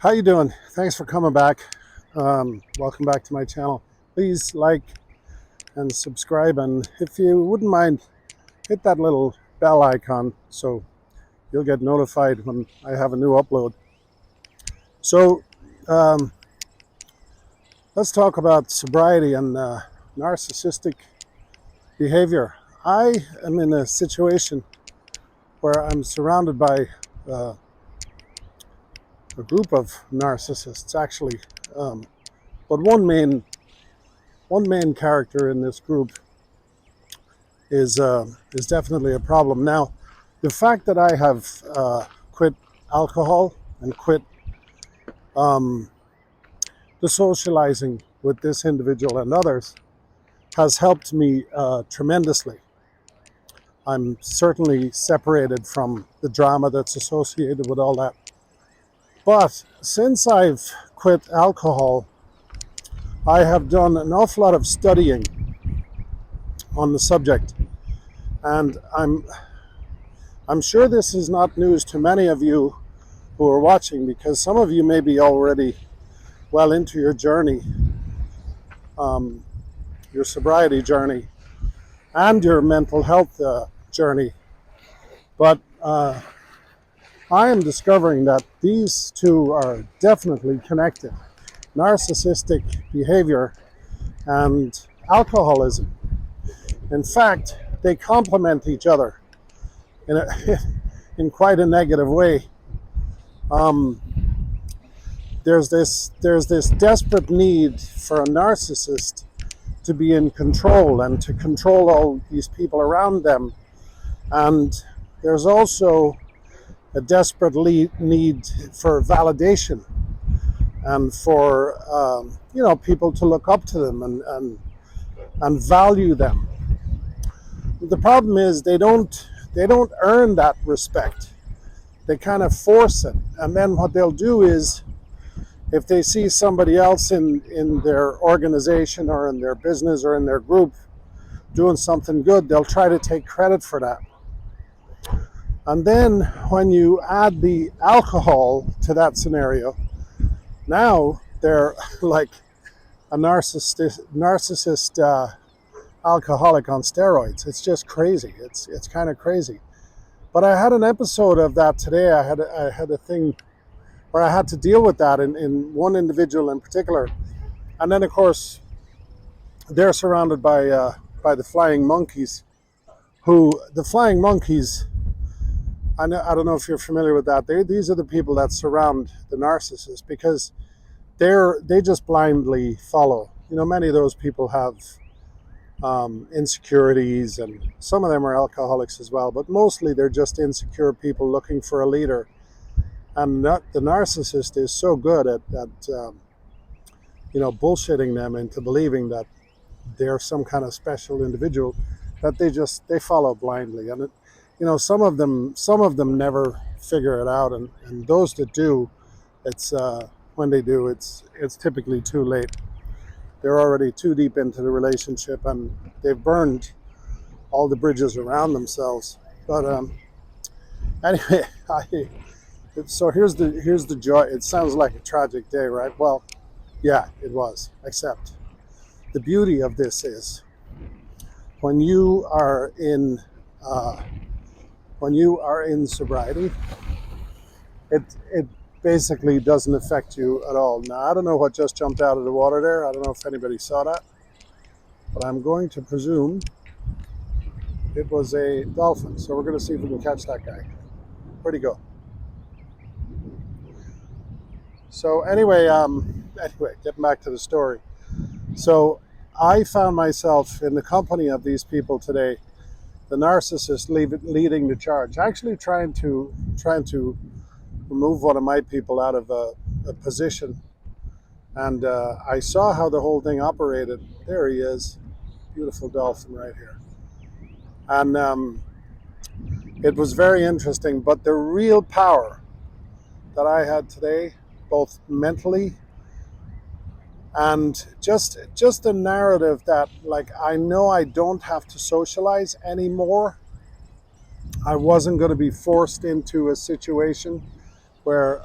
How you doing? Thanks for coming back. Welcome back to my channel. Please like and subscribe, and if you wouldn't mind, hit that little bell icon so you'll get notified when I have a new upload. So um, let's talk about sobriety and narcissistic behavior. I am in a situation where I'm surrounded by uh, a group of narcissists, actually, but one main character in this group is definitely a problem. Now, the fact that I have quit alcohol and quit um, the socializing with this individual and others has helped me tremendously. I'm certainly separated from the drama that's associated with all that. But since I've quit alcohol, I have done an awful lot of studying on the subject, and I'm sure this is not news to many of you who are watching, because some of you may be already well into your journey, your sobriety journey, and your mental health journey. But I am discovering that these two are definitely connected: narcissistic behavior and alcoholism. In fact, they complement each other in, a, in quite a negative way. Um, there's this desperate need for a narcissist to be in control and to control all these people around them. And there's also a desperate need for validation and for people to look up to them and value them. The problem is they don't earn that respect. They kind of force it, and then what they'll do is, if they see somebody else in their organization or in their business or in their group doing something good, they'll try to take credit for that. And then when you add the alcohol to that scenario, now they're like a narcissist alcoholic on steroids. It's just crazy. It's kind of crazy. But I had an episode of that today. I had a thing where I had to deal with that in one individual in particular. And then, of course, they're surrounded by the flying monkeys. The flying monkeys, I don't know if you're familiar with that. These are the people that surround the narcissist, because they just blindly follow. Many of those people have insecurities, and some of them are alcoholics as well. But mostly they're just insecure people looking for a leader. And the narcissist is so good at bullshitting them into believing that they're some kind of special individual, that they follow blindly. And some of them never figure it out, and those that do, it's when they do, it's typically too late. They're already too deep into the relationship, and they've burned all the bridges around themselves. But anyway, so here's the joy. It sounds like a tragic day, right? Well, yeah, it was. Except the beauty of this is, when you are in sobriety, it basically doesn't affect you at all. Now, I don't know what just jumped out of the water there. I don't know if anybody saw that, but I'm going to presume it was a dolphin. So we're going to see if we can catch that guy. Where'd he go? So anyway, getting back to the story. So I found myself in the company of these people today, the narcissist leading the charge, actually trying to remove one of my people out of a position. And I saw how the whole thing operated. There he is, beautiful dolphin right here. And it was very interesting. But the real power that I had today, both mentally and just the narrative that, like, I know I don't have to socialize anymore. I wasn't going to be forced into a situation where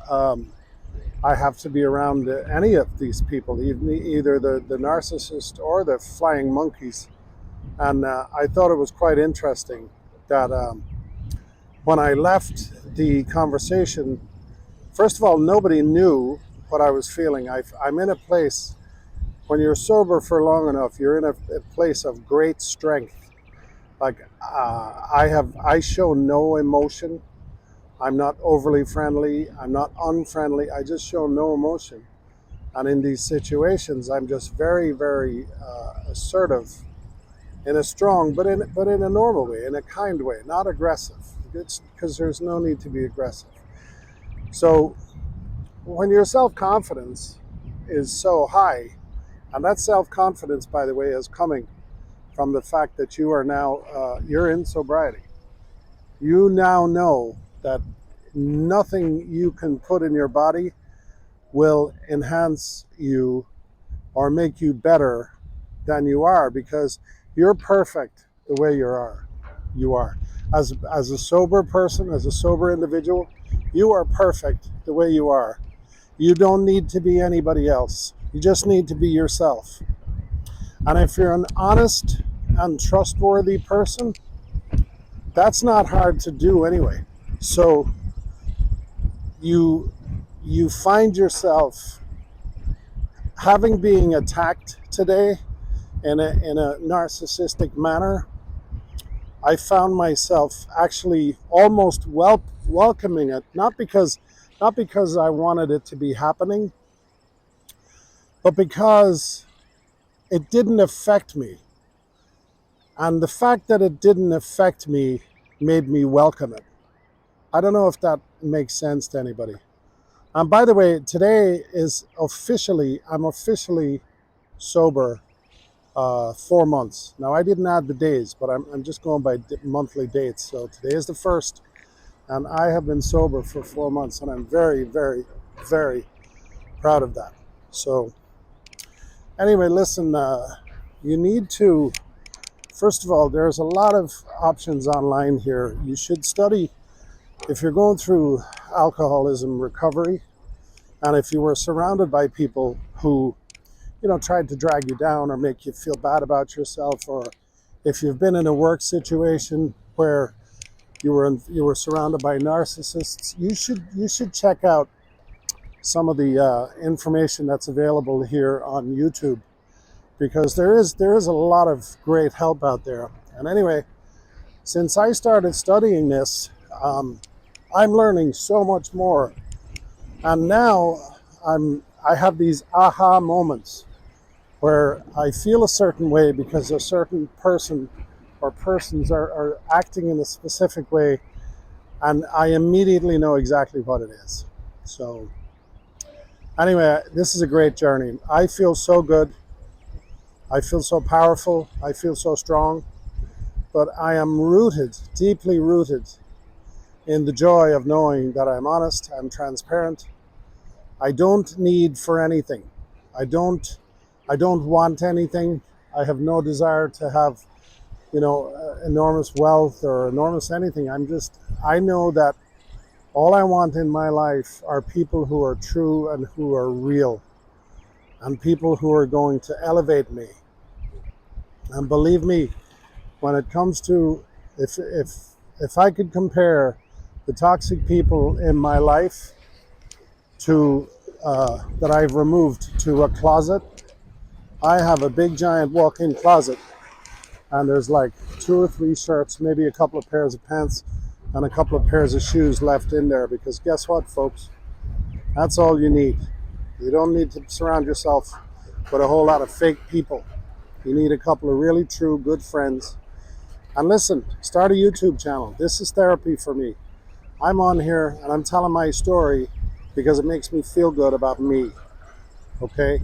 I have to be around any of these people, even either the narcissist or the flying monkeys. And I thought it was quite interesting that when I left the conversation, first of all, nobody knew what I was feeling. I'm in a place, when you're sober for long enough, you're in a place of great strength. Like I show no emotion. I'm not overly friendly. I'm not unfriendly. I just show no emotion. And in these situations, I'm just very, very assertive, in a strong, but in a normal way, in a kind way, not aggressive. It's because there's no need to be aggressive. So when your self-confidence is so high, and that self-confidence, by the way, is coming from the fact that you are now you're in sobriety. You now know that nothing you can put in your body will enhance you or make you better than you are, because you're perfect the way you are. You are. As a sober person, as a sober individual, you are perfect the way you are. You don't need to be anybody else. You just need to be yourself. And if you're an honest and trustworthy person, that's not hard to do anyway. So you find yourself having being attacked today in a narcissistic manner. I found myself actually almost welcoming it, not because I wanted it to be happening, but because it didn't affect me. And the fact that it didn't affect me made me welcome it. I don't know if that makes sense to anybody. And by the way, today is I'm officially sober 4 months. Now, I didn't add the days, but I'm just going by monthly dates. So today is the first, and I have been sober for 4 months, and I'm very, very, very proud of that. So anyway, listen, you need to, first of all, there's a lot of options online here. You should study if you're going through alcoholism recovery, and if you were surrounded by people who tried to drag you down or make you feel bad about yourself, or if you've been in a work situation where you were surrounded by narcissists, you should check out some of the information that's available here on YouTube, because there is a lot of great help out there. And anyway, since I started studying this, I'm learning so much more, and now I have these aha moments where I feel a certain way because a certain person or persons are acting in a specific way, and I immediately know exactly what it is. So anyway, this is a great journey. I feel so good. I feel so powerful. I feel so strong. But I am rooted, deeply rooted, in the joy of knowing that I'm honest, I'm transparent. I don't need for anything. I don't want anything. I have no desire to have, enormous wealth or enormous anything. I know that all I want in my life are people who are true and who are real, and people who are going to elevate me. And believe me, when it comes to, if I could compare the toxic people in my life to that I've removed to a closet, I have a big giant walk-in closet, and there's like 2 or 3 shirts, maybe a couple of pairs of pants, and a couple of pairs of shoes left in there. Because guess what, folks? That's all you need. You don't need to surround yourself with a whole lot of fake people. You need a couple of really true good friends. And listen, start a YouTube channel. This is therapy for me. I'm on here and I'm telling my story because it makes me feel good about me. Okay?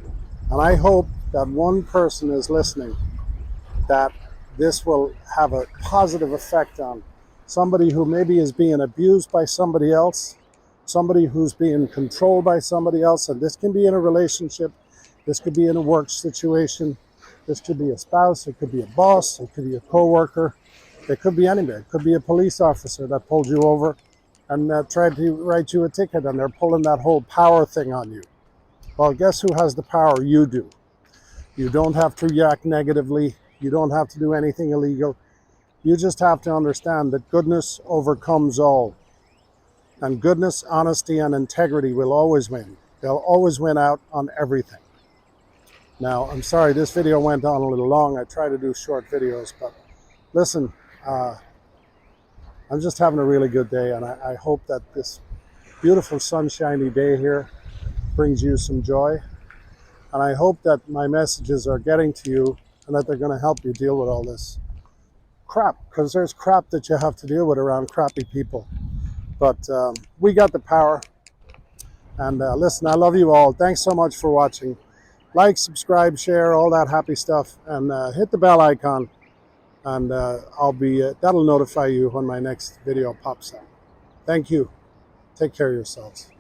And I hope that one person is listening, that this will have a positive effect on somebody who maybe is being abused by somebody else, somebody who's being controlled by somebody else. And this can be in a relationship, this could be in a work situation, this could be a spouse, it could be a boss, it could be a coworker, it could be anybody. It could be a police officer that pulled you over. and tried to write you a ticket, and they're pulling that whole power thing on you. Well, guess who has the power? You do. You don't have to react negatively. You don't have to do anything illegal. You just have to understand that goodness overcomes all. And goodness, honesty, and integrity will always win. They'll always win out on everything. Now, I'm sorry this video went on a little long. I try to do short videos, but listen, I'm just having a really good day, and I hope that this beautiful sunshiny day here brings you some joy. And I hope that my messages are getting to you and that they're going to help you deal with all this crap, because there's crap that you have to deal with around crappy people. But we got the power. And listen, I love you all. Thanks so much for watching. Like, subscribe, share, all that happy stuff, and hit the bell icon, and that'll notify you when my next video pops up. Thank you. Take care of yourselves.